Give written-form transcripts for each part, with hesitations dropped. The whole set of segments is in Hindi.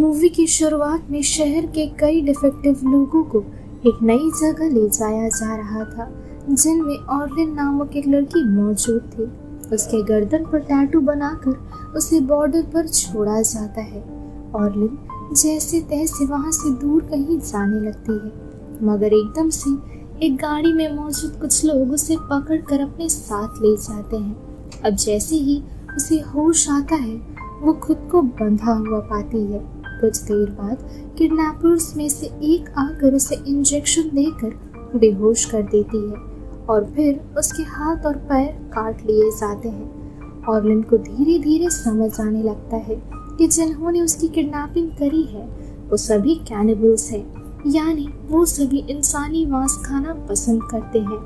मूवी की शुरुआत में शहर के कई डिफेक्टिव लोगों को एक नई जगह ले जाया जा रहा था, जिनमें ऑर्लिन नामक एक लड़की मौजूद थी। उसके गर्दन पर टैटू बनाकर उसे बॉर्डर पर छोड़ा जाता है। ऑर्लिन जैसे तैसे वहां से दूर कहीं जाने लगती है, मगर एकदम से एक गाड़ी में मौजूद कुछ लोग उसे पकड़कर अपने साथ ले जाते हैं। अब जैसे ही उसे होश आता है, वो खुद को बंधा हुआ पाती है। कुछ देर बाद किडनैपर्स में से एक आकर उसे इंजेक्शन देकर बेहोश कर देती है और फिर उसके हाथ और पैर काट लिए जाते हैं। ऑर्लिन को धीरे धीरे समझ आने लगता है कि जिन्होंने उसकी किडनैपिंग करी है वो सभी कैनिबल्स हैं, यानी वो सभी इंसानी मांस खाना पसंद करते हैं।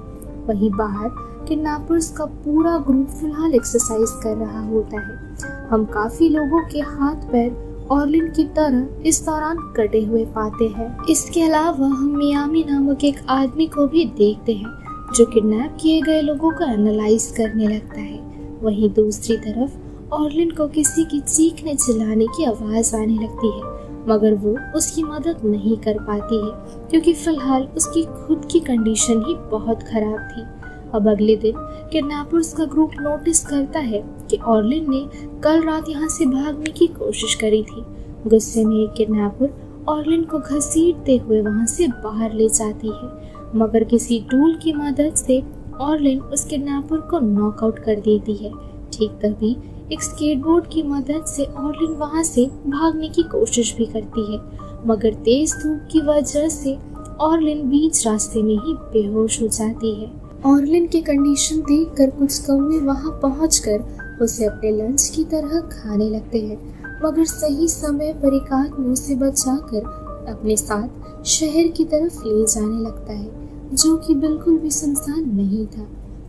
वहीं बाहर किडनैपर्स का पूरा ग्रुप फिलहाल एक्सरसाइज कर रहा होता है। हम काफी लोगों के हाथ पैर ऑर्लिन की तरह इस दौरान कटे हुए पाते हैं। इसके अलावा हम मियामी नामक एक आदमी को भी देखते हैं जो किडनैप किए गए लोगों को एनालाइज करने लगता है। वहीं दूसरी तरफ ऑर्लिन को किसी की चीखने चिल्लाने की आवाज आने लगती है, मगर वो उसकी मदद नहीं कर पाती है क्योंकि फिलहाल उसकी खुद की कंडीशन ही बहुत खराब थी। अब अगले दिन किडनैपर्स का ग्रुप नोटिस करता है कि ऑर्लिन ने कल रात यहाँ से भागने की कोशिश करी थी। गुस्से में एक किडनैपर ऑर्लिन को घसीटते हुए वहाँ से बाहर ले जाती है, मगर किसी टूल की मदद से ऑर्लिन उस किडनैपर को नॉकआउट कर देती है। ठीक तभी एक स्केटबोर्ड की मदद से ऑर्लिन वहाँ से भागने की कोशिश भी करती है, मगर तेज धूप की वजह से ऑर्लिन बीच रास्ते में ही बेहोश हो जाती है। ऑर्लिन की कंडीशन देखकर कुछ कौवे वहां पहुंचकर उसे अपने लंच की तरह खाने लगते हैं, मगर सही समय पर एक आदमी उसे बचाकर अपने साथ शहर की तरफ ले जाने लगता है, जो कि बिल्कुल भी सुनसान नहीं था।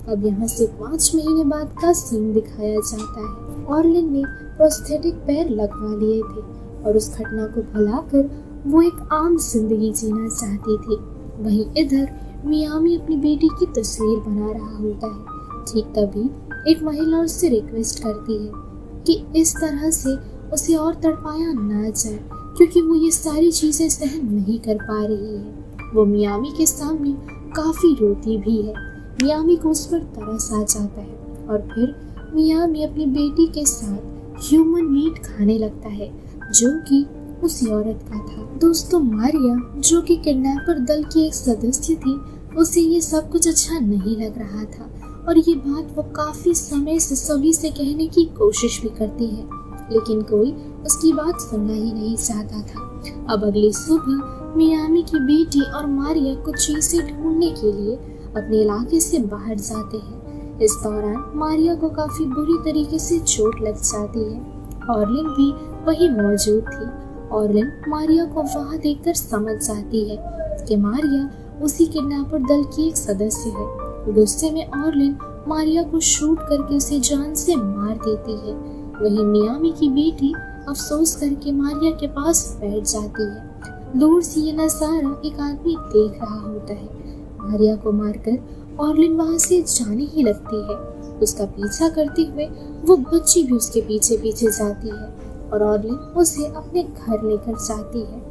अब यहाँ से 5 महीने बाद का सीन दिखाया जाता है। ऑर्लिन ने प्रोस्थेटिक पैर लगवा लिए थे और उस घटना को भुलाकर वो एक आम जिंदगी जीना चाहती थी। वहीं इधर मियामी अपनी बेटी की तस्वीर बना रहा होता है। ठीक तभी एक महिला उससे रिक्वेस्ट करती है कि इस तरह से उसे और तड़पाया ना जाए, क्योंकि वो ये सारी चीजें सहन नहीं कर पा रही है। वो मियामी के सामने काफी रोती भी है। मियामी को उस पर तरस आ जाता है और फिर मियामी अपनी बेटी के साथ ह्यूमन मीट खाने लगता है, जो कि उसी औरत का था। दोस्तों, मारिया जो कि किडनैपर दल की एक सदस्य थी, उसे ये सब कुछ अच्छा नहीं लग रहा था और ये बात वो काफी समय से सभी से कहने की कोशिश भी करती है, लेकिन कोई उसकी बात सुनना ही नहीं चाहता था। अब अगली सुबह मियामी की बेटी और मारिया कुछ चीजें ढूंढने के लिए अपने इलाके से बाहर जाते हैं। इस दौरान मारिया को काफी बुरी तरीके से चोट लग जाती है। ऑर्लिन भी वही मौजूद थी। ऑर्लिन मारिया को वहां देखकर समझ जाती है कि मारिया उसी किडनैपर दल की एक सदस्य है। गुस्से में ऑर्लिन मारिया को शूट करके उसे जान से मार देती है। वहीं मियामी की बेटी अफसोस करके मारिया के पास बैठ जाती है। दूर से ये नजारा एक आदमी देख रहा होता है। मारिया को मारकर ऑर्लिन वहां से जाने ही लगती है। उसका पीछा करते हुए वो बच्ची भी उसके पीछे पीछे जाती है और ऑर्लिन उसे अपने घर लेकर जाती है।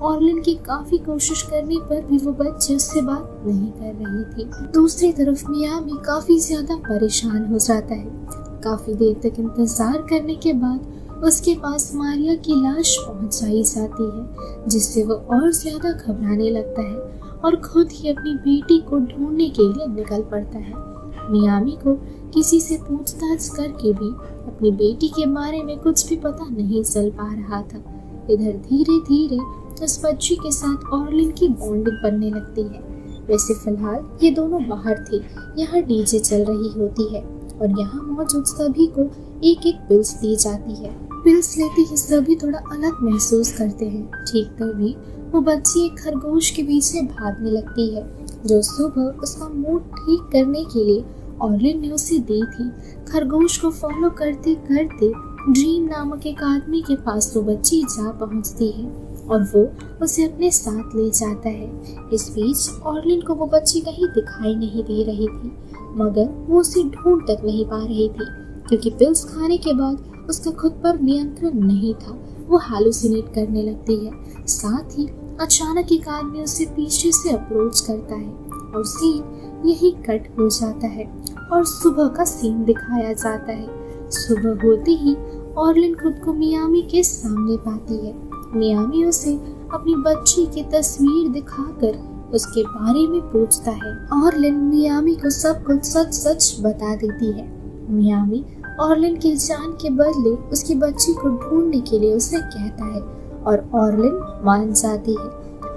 ऑर्लिन की काफी कोशिश करने पर भी वो बच्ची उससे बात नहीं कर रही थी। दूसरी तरफ मियामी काफी ज्यादा परेशान हो जाता है। काफी देर तक इंतजार करने के बाद उसके पास मारिया की लाश पहुंचाई जाती है, जिससे वो और ज्यादा घबराने लगता है और खुद ही अपनी बेटी को ढूंढने के लिए निकल पड़ता है। मियामी को किसी से पूछताछ करके भी अपनी बेटी के बारे में कुछ भी पता नहीं चल पा रहा था। इधर धीरे धीरे उस बच्ची के साथ ऑर्लिन की बॉन्डिंग बनने लगती है। वैसे फिलहाल ये दोनों बाहर थे। यहाँ डीजे चल रही होती है और यहाँ मौजूद सभी को एक एक पिल्स दी जाती है। पिल्स लेते ही सभी थोड़ा अलग महसूस करते हैं। ठीक तभी वो बच्ची एक खरगोश के पीछे भागने लगती है, जो सुबह उसका मूड ठीक करने के लिए ऑर्लिन ने उसे दी थी। खरगोश को फॉलो करते करते ड्रीम नामक एक आदमी के पास वो बच्ची जा पहुंचती है और वो उसे अपने साथ ले जाता है। इस बीच ऑर्लिन को वो बच्ची कहीं दिखाई नहीं दे रही थी, मगर वो उसे ढूंढ तक नहीं पा रही थी, क्योंकि पिल्स खाने के बाद उसका खुद पर नियंत्रण नहीं था वो हैलुसिनेट करने लगती है। साथ ही अचानक एक आदमी उसे पीछे से अप्रोच करता है और सीन यही कट हो जाता है और सुबह का सीन दिखाया जाता है। सुबह होते ही ऑर्लिन खुद को मियामी के सामने पाती है। मियामी उसे अपनी बच्ची की तस्वीर दिखाकर उसके बारे में पूछता है। ऑर्लिन मियामी को सब कुछ सच सच बता देती है। मियामी ऑर्लिन की जान के बदले उसकी बच्ची को ढूंढने के लिए उसे कहता है और ऑर्लिन मान जाती है।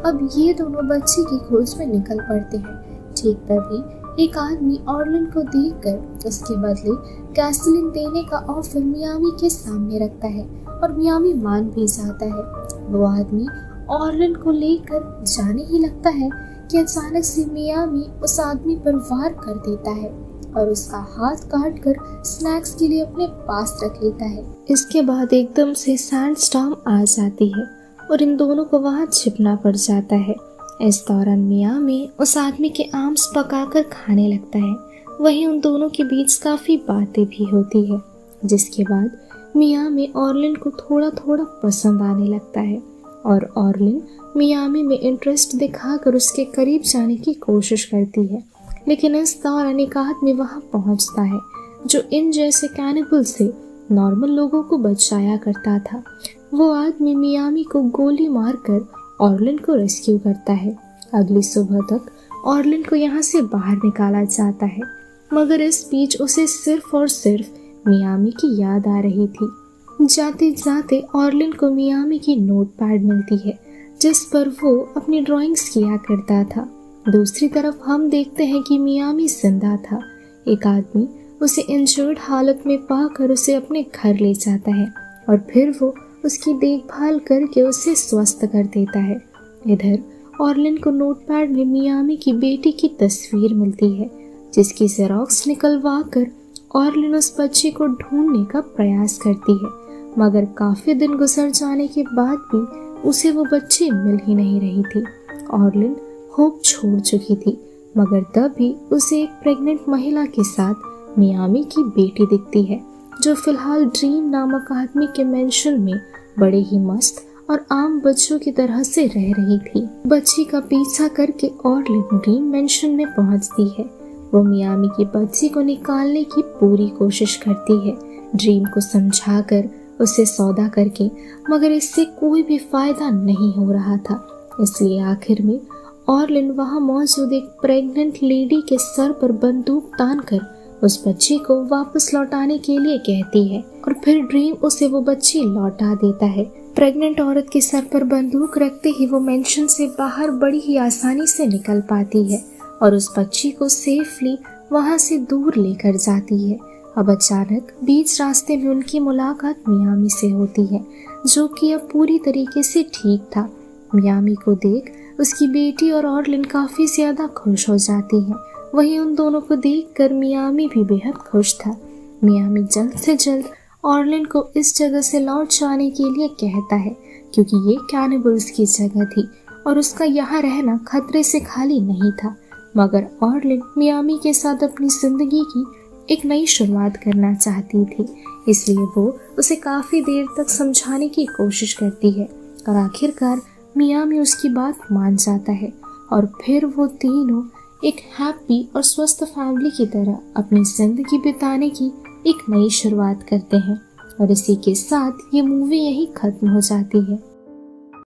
अब ये दोनों बच्ची की खोज में निकल पड़ते हैं। ठीक तभी एक आदमी ऑर्लिन को देखकर उसके बदले गैसोलीन देने का ऑफर मियामी के सामने रखता है और मियामी मान भी जाता है। वो आदमी ऑर्लिन को लेकर जाने ही लगता है कि अचानक से मियामी उस आदमी पर वार कर देता है और उसका हाथ काट कर स्नैक्स के लिए अपने पास रख लेता है। इसके बाद एकदम से सैंडस्टॉर्म आ जाती है और इन दोनों को वहां छिपना पड़ जाता है। इस दौरान मियामी उस आदमी के आर्म्स पकाकर खाने लगता है। वहीं उन दोनों के बीच काफी बातें भी होती है, जिसके बाद मियामी ऑर्लिन को थोड़ा थोड़ा पसंद आने लगता है और ऑर्लिन मियामी में इंटरेस्ट दिखाकर उसके करीब जाने की कोशिश करती है। लेकिन इस दौरान एक आदमी वहां पहुंचता है जो इन जैसे कैनिबल से नॉर्मल लोगों को बचाया करता था। वो आदमी मियामी को गोली मारकर ऑर्लिन को रेस्क्यू करता है। अगली सुबह तक ऑर्लिन को यहाँ से बाहर निकाला जाता है, मगर इस बीच उसे सिर्फ और सिर्फ मियामी की याद आ रही थी। जाते जाते ऑर्लिन को मियामी की नोटपैड मिलती है जिस पर वो अपनी ड्राइंग्स किया करता था। दूसरी तरफ हम देखते हैं कि मियामी जिंदा था। एक आदमी उसे इंजर्ड हालत में पाकर उसे अपने घर ले जाता है और फिर वो उसकी देखभाल करके उसे स्वस्थ कर देता है। इधर ऑर्लिन को नोटपैड में मियामी की बेटी की तस्वीर मिलती है, जिसकी जेरॉक्स निकलवा कर ऑर्लिन उस बच्चे को ढूंढने का प्रयास करती है, मगर काफी दिन गुजर जाने के बाद भी उसे वो बच्ची मिल ही नहीं रही थी। ऑर्लिन होप छोड़ चुकी थी, मगर तब भी उसे एक प्रेग्नेंट महिला के साथ मियामी की बेटी दिखती है, जो फिलहाल ड्रीम नामक आदमी के मेंशन में बड़े ही मस्त और आम बच्चों की तरह से रह रही थी। बच्ची का पीछा करके ऑर्लिन ड्रीम मेंशन में पहुंचती है। वो मियामी की बच्ची को निकालने की पूरी कोशिश करती है, ड्रीम को समझाकर उसे सौदा करके, मगर इससे कोई भी फायदा नहीं हो रहा था। इसलिए आखिर में ऑर्लिन वहां मौजूद एक प्रेग्नेंट लेडी के सर पर बंदूक तानकर उस बच्ची को वापस लौटाने के लिए कहती है और फिर ड्रीम उसे वो बच्ची लौटा देता है। प्रेग्नेंट औरत के सर पर बंदूक रखते ही वो मेंशन से बाहर बड़ी ही आसानी से निकल पाती है और उस बच्ची को सेफली वहां से दूर लेकर जाती है। अब अचानक बीच रास्ते में उनकी मुलाकात मियामी से होती है, जो कि अब पूरी तरीके से ठीक था। मियामी को देख उसकी बेटी और ऑर्लिन काफी ज्यादा खुश हो जाती है। वहीं उन दोनों को देखकर मियामी भी बेहद खुश था। मियामी जल्द से जल्द ऑर्लिन को इस जगह से लौट जाने के लिए कहता है, क्योंकि ये कैनिबल्स की जगह थी और उसका यहाँ रहना खतरे से खाली नहीं था। मगर ऑर्लिन मियामी के साथ अपनी जिंदगी की एक नई शुरुआत करना चाहती थी, इसलिए वो उसे काफी देर तक समझाने की कोशिश करती है और आखिरकार मियामी उसकी बात मान जाता है और फिर वो तीनों एक हैप्पी और स्वस्थ फैमिली की तरह अपनी जिंदगी बिताने की एक नई शुरुआत करते हैं। और इसी के साथ ये मूवी यही खत्म हो जाती है।